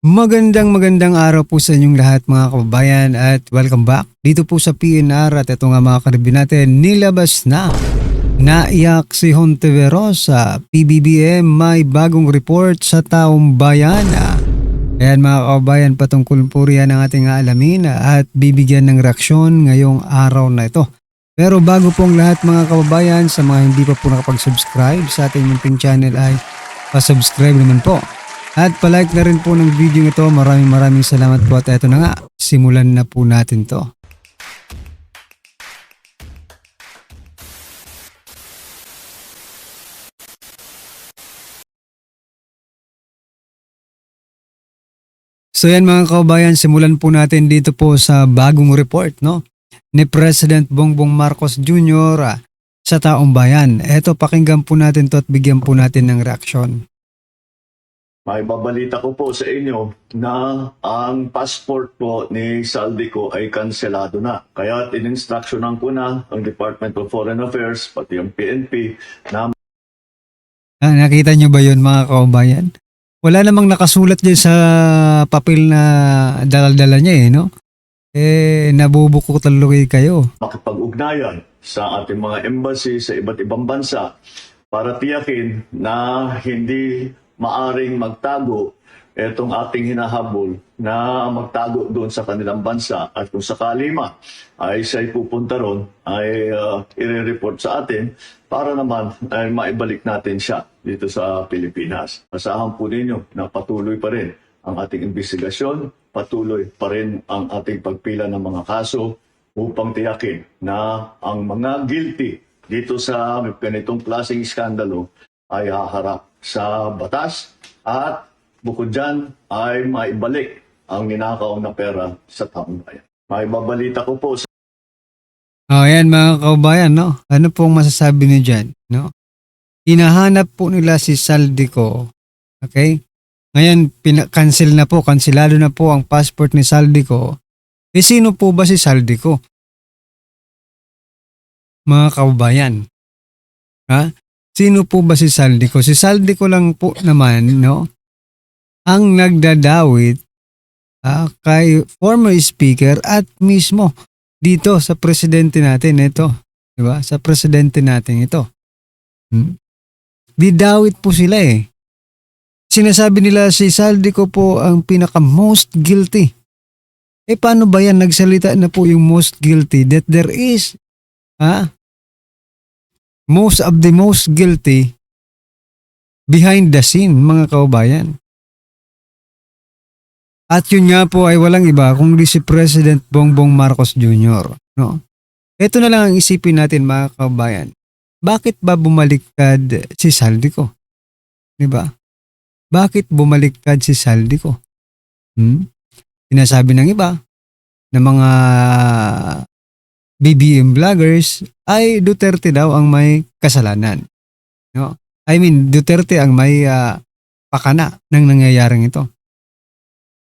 Magandang araw po sa inyong lahat mga kababayan at welcome back dito po sa PNR at ito nga mga karibin natin nilabas na. Naiyak si Hontiveros sa PBBM may bagong report sa taong bayan. Ayan mga kababayan patungkol po riyan ang ating aalamin at bibigyan ng reaksyon ngayong araw na ito. Pero bago pong lahat mga kababayan sa mga hindi pa po nakapag-subscribe sa ating munting channel ay pa-subscribe naman po. At palike na rin po ng video ito. Maraming salamat po at eto na nga, simulan na po natin to. So yan mga kababayan, simulan po natin dito po sa bagong report ni President Bongbong Marcos Jr. Sa taong bayan. Eto pakinggan po natin to at bigyan po natin ng reaksyon. May babalita ko po sa inyo na ang passport po ni Saldico ay kanselado na. Kaya in-instructionan ko na ang Department of Foreign Affairs, pati ang PNP, na Nakita nyo ba yun mga kababayan? Wala namang nakasulat dyan sa papel na dala-dala niya nabubuko tuloy kayo. makipag-ugnayan sa ating mga embassy sa iba't ibang bansa para tiyakin na hindi maaring magtago itong ating hinahabol na magtago doon sa kanilang bansa at kung sakali ay siya'y pupunta ron ay i-report sa atin para naman ay maibalik natin siya dito sa Pilipinas. Asahan po ninyo na patuloy pa rin ang ating investigasyon, patuloy pa rin ang ating pagpila ng mga kaso upang tiyakin na ang mga guilty dito sa ganitong klaseng iskandalo ay haharap sa batas at bukod dyan ay maibalik ang ninakaw na pera sa taong bayan. May babalita ko po sa Ayan mga kababayan, ano pong masasabi niyo dyan? Hinahanap po nila si Saldico. Okay? Ngayon, cancel na po, kansilado na po ang passport ni Saldico. Sino po ba si Saldico? Mga kababayan. Ha? Sino po ba si Saldico? Si Saldico lang po naman, ang nagdadawit kay former speaker at mismo dito sa presidente natin ito. Diba? Sa presidente natin ito. Didawit po sila Sinasabi nila si Saldico po ang pinaka most guilty. Paano ba yan? Nagsalita na po yung most guilty that there is. Most of the most guilty behind the scene, mga kaubayan. At yun nga po ay walang iba kundi si President Bongbong Marcos Jr. Ito na lang ang isipin natin mga kaubayan. Bakit ba bumaliktad si Saldico? Diba? Bakit bumaliktad si Saldico? Sinasabi ng iba na mga BBM vloggers ay Duterte daw ang may kasalanan. Duterte ang may pakana ng nangyayaring ito.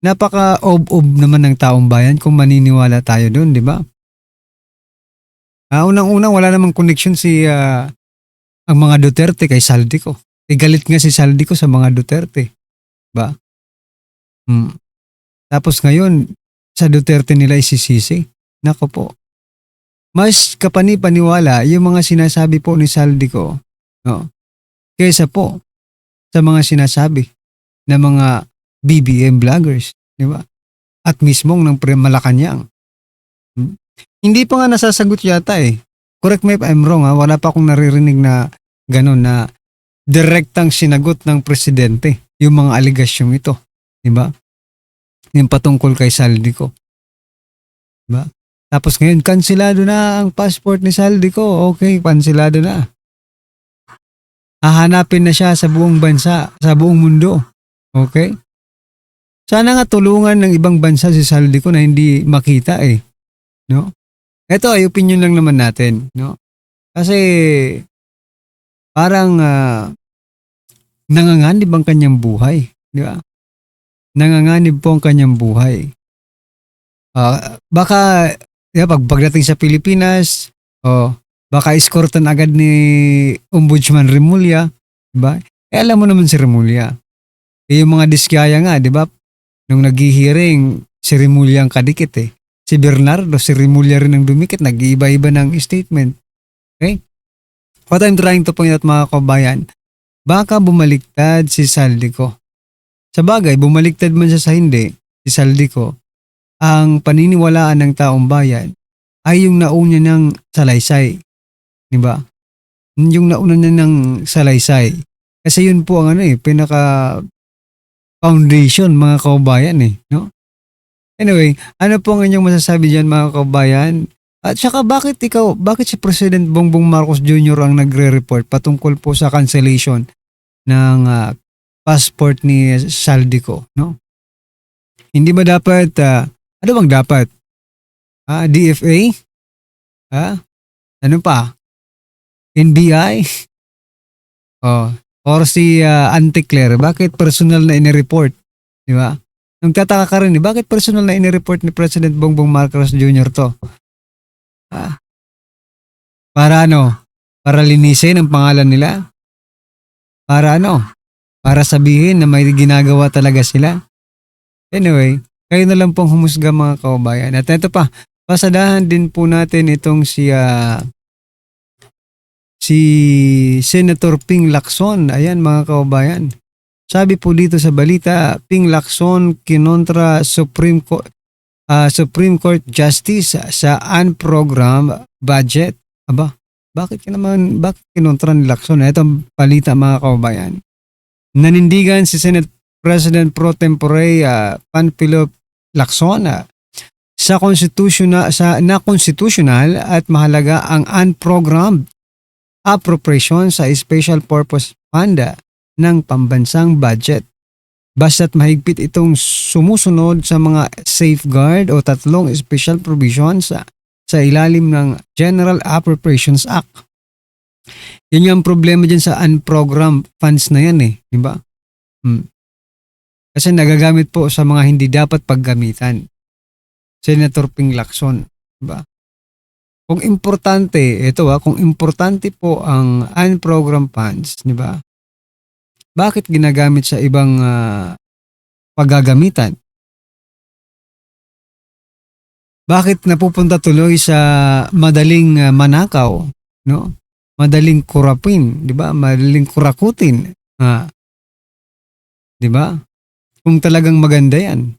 Napaka-ob-ob naman ng taong bayan kung maniniwala tayo doon, di ba? Unang-unang wala namang connection ang mga Duterte kay Saldico. Galit nga si Saldico sa mga Duterte. Ba? Tapos ngayon, sa Duterte nila isisisi. Nako po. Mas kapani-paniwala yung mga sinasabi po ni Saldico, kaysa po sa mga sinasabi ng mga BBM vloggers, di ba? At mismong ng Malacanang. Hindi pa nga nasasagot yata Correct me if I'm wrong wala pa akong naririnig na gano'n na direktang sinagot ng presidente yung mga aligasyong ito, di ba? Yung patungkol kay Saldico. Di ba? Tapos ngayon, kansilado na ang passport ni Saldico. Okay, kansilado na. Hahanapin na siya sa buong bansa, sa buong mundo. Okay? Sana nga tulungan ng ibang bansa si Saldico na hindi makita Ito ay opinion lang naman natin. Kasi parang nanganganib ang kanyang buhay. Di ba? Nanganganib po ang kanyang buhay. Baka pagdating sa Pilipinas, baka escortan agad ni Ombudsman Remulla, di ba? Alam mo naman si Remulla. Yung mga diskaya nga, di ba? nung naghihiring, si Rimulya ang kadikit eh. Si Bernardo, si Rimulya rin ang dumikit, nag-iiba-iba ng statement. Okay? What I'm trying to point out mga kabayan, baka bumaliktad si Saldico. Sa bagay, bumaliktad man siya sa hindi, si Saldico, ang paniniwalaan ng taong bayan ay yung nauna niyang salaysay. Di ba? Yung nauna niya ng salaysay. Kasi yun po ang pinaka foundation mga kabayan eh. No? Anyway, ano po ang inyong masasabi dyan mga kabayan? At saka bakit si President Bongbong Marcos Jr. ang nagre-report patungkol po sa cancellation ng passport ni Saldico, no? Hindi ba dapat, ano bang dapat? DFA? Ano pa? NBI? Or si Auntie Claire, bakit personal na inireport? Di ba? Nung tataka ka rin, bakit personal na inireport ni President Bongbong Marcos Jr. to? Para ano? Para linisin ang pangalan nila? Para ano? Para sabihin na may ginagawa talaga sila? Anyway, kayo na lang pong humusga mga kababayan. At ito pa, pasadahan din po natin itong si Senator Ping Lacson. Ayan mga kababayan. Sabi po dito sa balita, Ping Lacson kinontra Supreme Court Justice sa unprogrammed budget. Aba, bakit kinontra ni Lacson? Ito ang balita mga kababayan. Nanindigan si Senate President Pro Tempore Panfilo Lacson sa constitutional at mahalaga ang unprogrammed appropriation sa Special Purpose Fund ng pambansang budget. Basta't mahigpit itong sumusunod sa mga safeguard o tatlong special provisions sa ilalim ng General Appropriations Act. Yun yung problema dyan sa unprogrammed funds na yan eh, di ba? Kasi nagagamit po sa mga hindi dapat paggamitan. Senator Ping Lacson, di ba? Kung importante po ang unprogrammed funds, di ba? Bakit ginagamit sa ibang paggagamitan? Bakit napupunta tuloy sa madaling manakaw, no? Madaling kurapin, di ba? Madaling kurakutin. Di ba? Kung talagang maganda yan.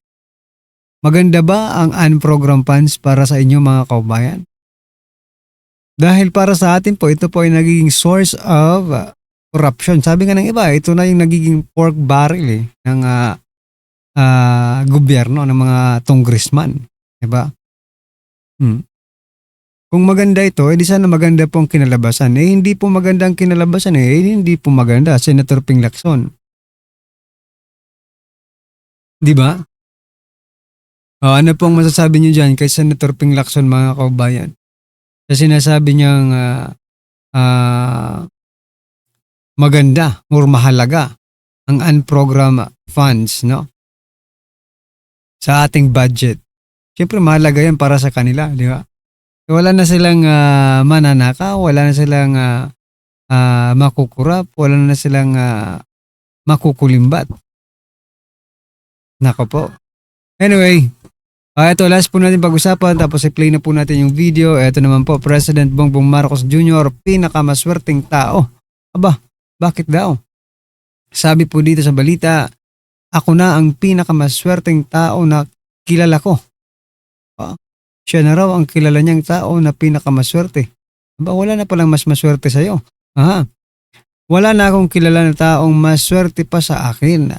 Maganda ba ang unprogrammed funds para sa inyo mga kababayan? Dahil para sa atin po, ito po ay nagiging source of corruption. Sabi nga ng iba, ito na yung nagiging pork barrel ng gobyerno, ng mga congressman. Diba? Kung maganda ito, di sana maganda po ang kinalabasan. Hindi po maganda ang kinalabasan. Hindi po maganda, Senator Ping Lacson. Diba? Ano pong masasabi niyo dyan kay Senator Ping Lacson mga kaubayan? Sa sinasabi niyang maganda or mahalaga ang unprogrammed funds, no? Sa ating budget. Siyempre mahalaga yan para sa kanila, di ba? Wala na silang mananakaw, wala na silang makukurap, wala na silang makukulimbat. Nako po. Anyway, ito last po natin pag-usapan tapos i-play na po natin yung video. Ito naman po, President Bongbong Marcos Jr. pinakamaswerteng tao. Aba, bakit daw? Sabi po dito sa balita, ako na ang pinakamaswerteng tao na kilala ko. Siya na raw ang kilala niyang tao na pinakamaswerte. Aba, wala na palang mas maswerte sa'yo. Wala na akong kilala na taong maswerte pa sa akin.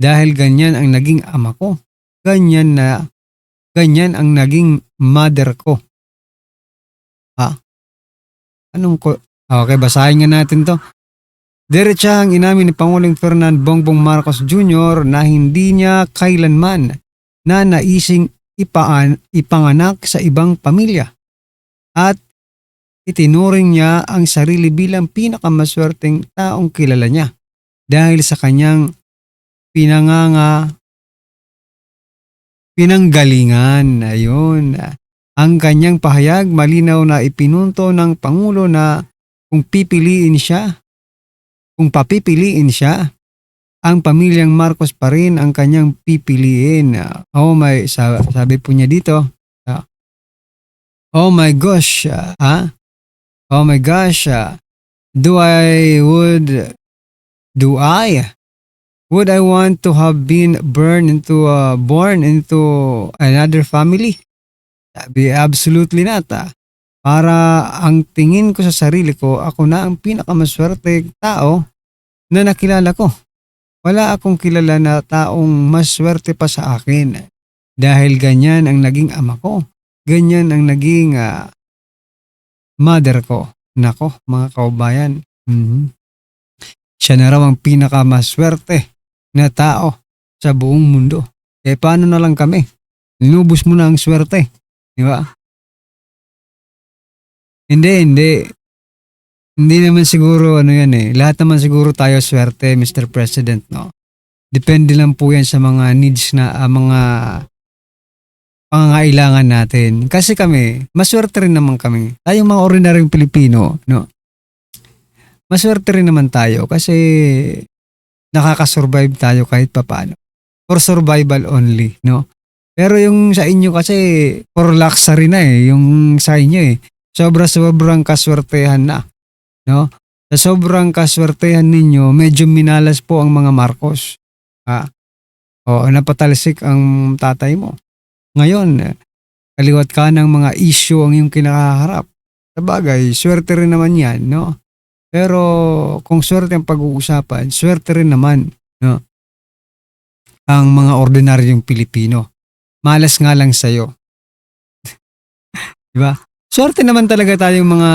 Dahil ganyan ang naging ama ko. Ganyan ang naging mother ko. Okay, basahin nga natin to. Diretsahang inamin ni Pangulong Ferdinand Bongbong Marcos Jr. na hindi niya kailanman na naising ipanganak sa ibang pamilya. At itinuring niya ang sarili bilang pinakamaswerteng taong kilala niya dahil sa kanyang pinanggalingan. Ayun. Ang kanyang pahayag malinaw na ipinunto ng Pangulo na kung papipiliin siya, ang pamilyang Marcos pa rin ang kanyang pipiliin. Sabi po niya dito, oh my gosh, oh my gosh, would I want to have been born into another family? Sabi, absolutely not. Para ang tingin ko sa sarili ko, ako na ang pinakamaswerte tao na nakilala ko. Wala akong kilala na taong mas swerte pa sa akin. Dahil ganyan ang naging ama ko. Ganyan ang naging mother ko. Nako, mga kaubayan. Siya na raw ang pinakamaswerte na tao sa buong mundo. Paano na lang kami? Linubos mo na ang swerte. Di ba? Hindi. Hindi naman siguro lahat naman siguro tayo swerte, Mr. President, no? Depende lang po yan sa mga needs na, mga pangangailangan natin. Kasi kami, maswerte rin naman kami. Tayong mga ordinaryong Pilipino, no? Maswerte rin naman tayo kasi nakakasurvive tayo kahit papaano. For survival only, no? Pero yung sa inyo kasi, for luxury na yung sa inyo Sobrang kaswertehan na. No? Sa sobrang kaswertehan ninyo, medyo minalas po ang mga Marcos. Napatalsik ang tatay mo. Ngayon, kaliwat ka ng mga issue ang iyong kinakaharap. Sabagay, swerte rin naman yan, no? Pero kung swerte ang pag-uusapan, swerte rin naman, no? Ang mga ordinaryong Pilipino. Malas nga lang sa'yo. Diba? Swerte naman talaga tayong mga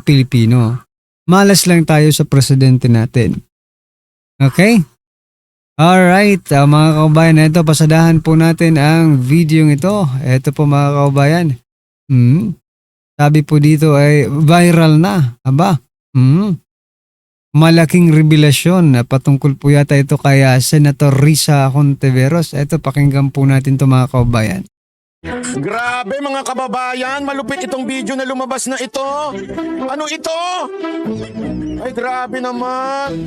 Pilipino. Malas lang tayo sa presidente natin. Okay? Alright, mga kaubayan, ito, pasadahan po natin ang video ito. Ito po mga kaubayan. Sabi po dito ay viral na. Malaking revelasyon patungkol po yata ito kay Senator Risa Hontiveros. Ito, pakinggan po natin ito mga kaubayan. Grabe mga kababayan, malupit itong video na lumabas na ito. Ano ito? Ay grabe naman.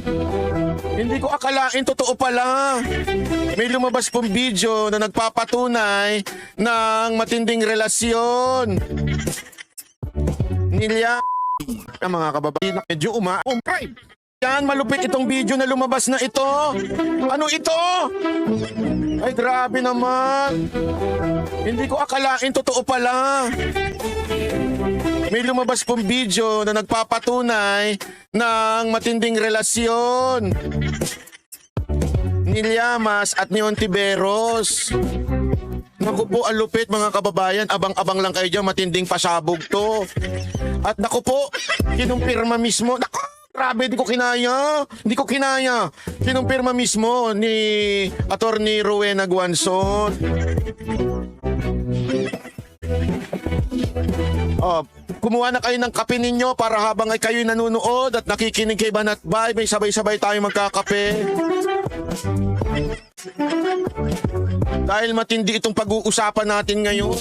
Hindi ko akalain totoo pala. May lumabas pong video na nagpapatunay ng matinding relasyon. Nilya ang mga kababayan, medyo umay. Yan, malupit itong video na lumabas na ito. Ano ito? Ay grabe naman. Hindi ko akalain totoo pala. May lumabas pong video na nagpapatunay ng matinding relasyon ni Llamas at ni Hontiveros. Naku po, ang lupit mga kababayan. Abang-abang lang kayo dyan, matinding pasabog to. At naku po, kinumpirma mismo. Naku! Grabe, di ko kinaya. Kinumpirma mismo ni Attorney Rowena Guanzon. Kumuha na kayo ng kape ninyo para habang ay kayo'y nanonood at nakikinig kay Banat Bay, may sabay-sabay tayo magkakape. Dahil matindi itong pag-uusapan natin ngayon.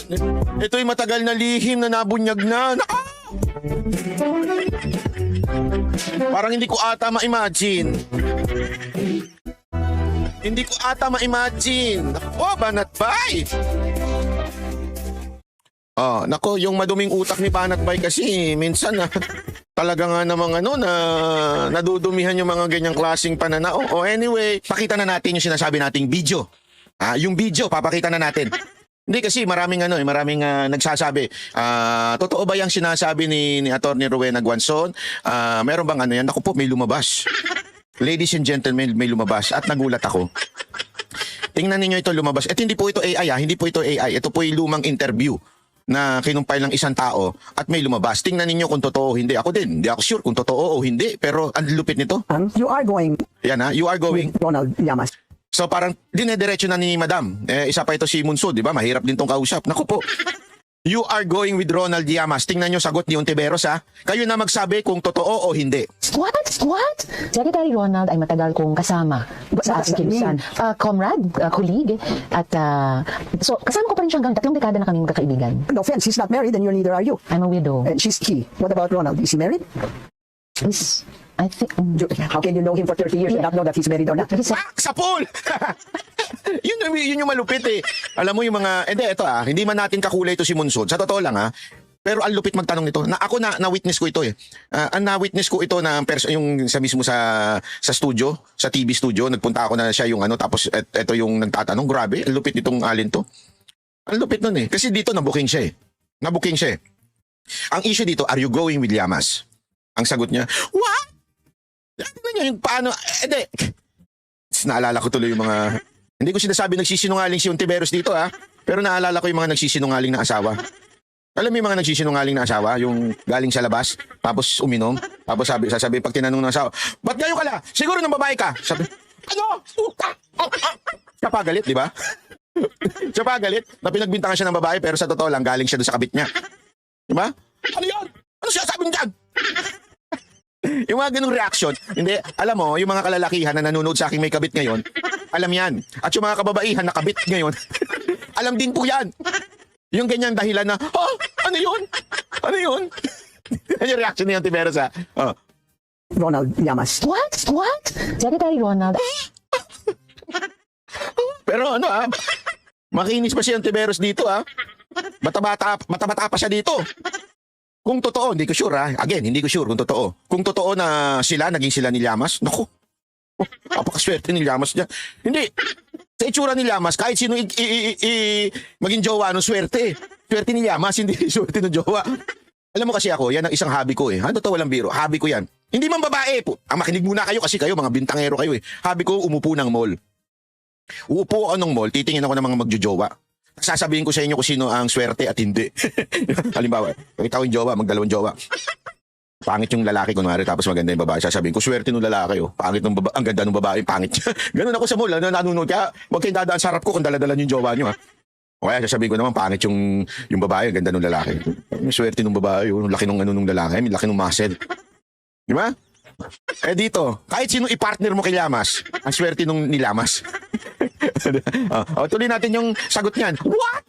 Ito'y matagal na lihim na nabunyag na. Parang hindi ko ata ma-imagine. Banat Bay! Nako, yung maduming utak ni Banat Bay kasi minsan talaga nga namang na nadudumihan yung mga ganyang klaseng pananao. Anyway, pakita na natin yung sinasabi nating video. Yung video, papakita na natin. Hindi kasi maraming nagsasabi. Totoo ba yung sinasabi ni Attorney Rowena Guanzon? Meron bang yan? Naku po, may lumabas. Ladies and gentlemen, may lumabas at nagulat ako. Tingnan ninyo ito lumabas. At hindi po ito AI, hindi po ito AI. Ito po yung lumang interview na kinumpay ng isang tao at may lumabas. Tingnan ninyo kung totoo o hindi. Ako din, hindi ako sure kung totoo o hindi. Pero ang lupit nito. You are going Yan you are going. with Ronald Llamas. So parang dinediretso na ni Madam. Isa pa ito si Munso, di ba? Mahirap din tong kausap. Naku po. You are going with Ronald Llamas. Tingnan nyo sagot ni Hontiveros Kayo na magsabi kung totoo o hindi. What? Secretary Ronald ay matagal kong kasama sa does that Kilusan. Comrade, colleague, at so kasama ko pa rin siya hanggang 3 dekada na kaming magkakaibigan. No offense, he's not married and neither are you. I'm a widow. And she's he. What about Ronald? Is he married? I think... How can you know him for 30 years and not know that he's married or not? He's a- Sa pool! yun yung malupit eh. Alam mo yung mga, hindi, ito hindi man natin kakulay ito si Monsod. Sa totoo lang pero ang lupit magtanong nito. Ako na-witness ko ito eh. Ang na-witness ko ito na yung sa mismo sa studio, sa TV studio, nagpunta ako na siya yung tapos ito yung nagtatanong. Grabe, ang lupit nitong alin to. Ang lupit nun eh. Kasi dito nabuking siya eh. Nabuking siya eh. Ang issue dito, are you going with Llamas? Ang sagot niya, what? Tignan niyo yung paano, hindi. Naalala ko tuloy yung mga, hindi ko sinasabi nagsisinungaling si Ontiveros dito pero naalala ko yung mga nagsisinungaling na asawa. Alam mo yung mga nagsisinungaling na asawa, yung galing sa labas, tapos uminom, tapos sasabi pag tinanong ng asawa, ba't ngayon ka la? Siguro ng babae ka. Sabi, ano? Siya pa galit, di ba? Siya pa galit na pinagbintangan siya ng babae pero sa totoo lang galing siya doon sa kabit niya. Di ba? Ano yun? Ano siya sabi niyan? Yung mga ganung reaction, hindi, alam mo, yung mga kalalakihan na nanonood sa aking may kabit ngayon, alam yan. At yung mga kababaihan na kabit ngayon, alam din po yan. Yung ganyan dahilan na, ano yun? Ano yun? Yung reaction ni Ontiveros Ronald Llamas. What? What? Secretary Ronald. Pero makinis pa si Ontiveros dito Bata-bata pa siya dito. Kung totoo, hindi ko sure Again, hindi ko sure kung totoo. Kung totoo na naging sila ni Llamas, naku, apakaswerte ni Llamas niya. Hindi. Sa itsura ni Llamas, kahit sino maging jowa, swerte. Swerte ni Llamas, hindi swerte ng jowa. Alam mo kasi ako, yan ang isang hobby ko eh. Totoo walang biro. Hobby ko yan. Hindi man babae po. Makinig muna kayo kasi kayo, mga bintangero kayo eh. Hobby ko, umupo ng mall. Uupo ako ng mall, titingin ako ng mga magjojowa. Sasabihin ko sa inyo kung sino ang swerte at hindi. Halimbawa, pakita ko yung jowa, magdalawang jowa. Pangit yung lalaki kunwari tapos maganda yung babae. Sasabihin ko, swerte ng lalaki Pangit ng babae, ang ganda ng babae, pangit niya. Ganun ako sa mall, nanunod. Kaya huwag kayong dadaan sa harap ko kung daladalan yung jowa niyo O kaya sasabihin ko naman, pangit yung babae, ang ganda ng lalaki. May swerte ng babae, yung laki ng lalaki, may laki ng muscle. Di ba? Dito, kahit sino i-partner mo kay Llamas, ang swerte ni Llamas. Tuloy natin yung sagot niyan. What?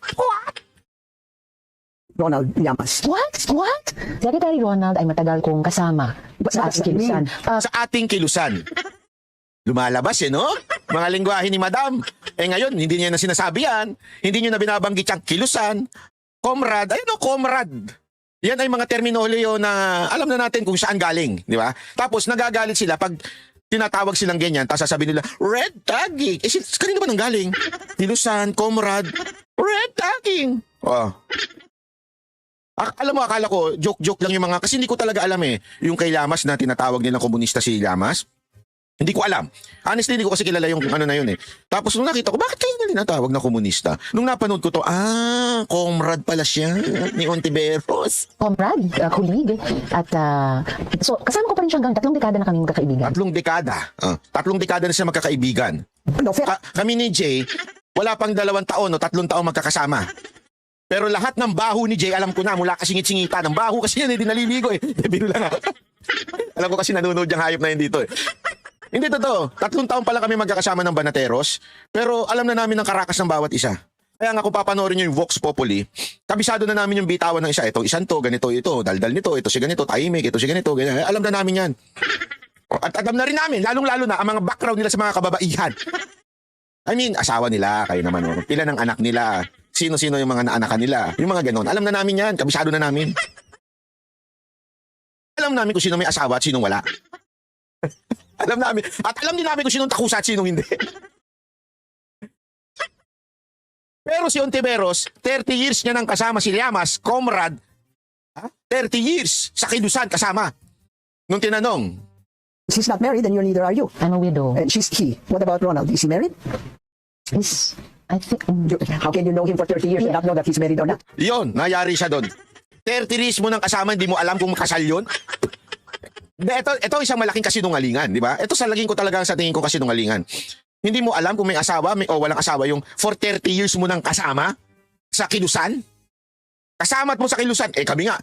Ronald Llamas. What? What? Secretary Ronald ay matagal kong kasama sa ating kilusan. Sa ating kilusan. Lumalabas no? Mga lingwahe ni Madam. Ngayon, hindi niya na sinasabi yan. Hindi niyo na binabanggit yung kilusan. Comrade. Comrade. Yan ay mga terminolohiyo na alam na natin kung saan galing. Di ba? Tapos nagagalit sila pag tinatawag silang ganyan, tapos sasabihin nila, red tagging. Kanina ba nang galing? Kilusan, comrade, red tagging. Alam mo, akala ko, joke-joke lang yung mga, kasi hindi ko talaga alam yung kay Llamas na tinatawag nilang komunista si Llamas. Hindi ko alam. Honestly, hindi ko kasi kilala yung na yun Tapos nung nakita ko, bakit kayo na tinatawag na komunista? Nung napanood ko to, comrade pala siya ni Ontiveros. Comrade, kulig. At so, kasama ko pa rin siya hanggang 3 dekada na kami magkakaibigan. 3 dekada. 3 dekada na sila magkakaibigan. No, fair. Kami ni Jay, wala pang 2 taon o 3 taon magkakasama. Pero lahat ng baho ni Jay, alam ko na, mula kasingit-singitan. Ang baho kasi yan, hindi naliligo Biro lang Alam ko kasi nanonood yung hayop na yun dito Hindi totoo. 3 taon pa lang kami magkakasama ng Banateros. Pero alam na namin ang karakas ng bawat isa. Kaya nga kung papanoorin nyo yung Vox Populi, kabisado na namin yung bitawan ng isa. Ito, isang to, ganito, ito, daldal nito, ito si ganito, tahimik, ito si ganito, ganyan. Alam na namin yan. At alam na rin namin, lalong-lalo na, ang mga background nila sa mga kababaihan. I mean, asawa nila, kayo naman. Pila ng anak nila, sino-sino yung mga naanakan nila. Yung mga ganon. Alam na namin yan, kabisado na namin. Alam namin kung sino may asawa at sino wala. Alam namin. At alam din namin kung sinong takusa at sinong hindi. Pero si Ontiveros, 30 years niya nang kasama si Llamas, comrade. 30 years sa kilusan kasama. Nung tinanong, She's not married and neither are you. I'm a widow. And she's he. What about Ronald? Is he married? I think... How can you know him for 30 years and not know that he's married or not? yon, nayari siya doon. 30 years mo nang kasama, hindi mo alam kung kasal yun? Ito isang malaking kasinungalingan, di ba? Ito sa tingin ko kasinungalingan. Hindi mo alam kung may asawa o walang asawa yung for 30 years mo nang kasama sa kilusan? Kasama't mo sa kilusan. Kami nga,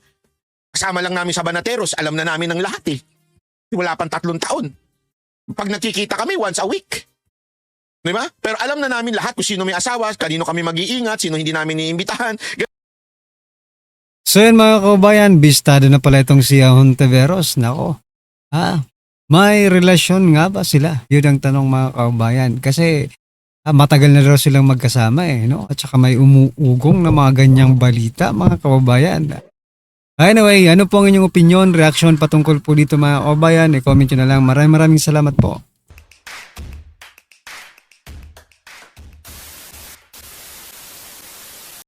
kasama lang namin sa Banateros, alam na namin ng lahat Wala pang 3 taon. Pag nakikita kami once a week. Di ba? Pero alam na namin lahat kung sino may asawa, kanino kami mag-iingat, sino hindi namin iimbitahan. So yan mga kabayan, bistado na pala itong si Ontiveros. Nako. May relasyon nga ba sila? Yun ang tanong mga kababayan. Kasi matagal na daw silang magkasama no? At saka may umuugong na mga ganyang balita mga kababayan. Anyway, ano po ang inyong opinion, reaction patungkol po dito mga kababayan? I-comment nyo na lang. Maraming salamat po.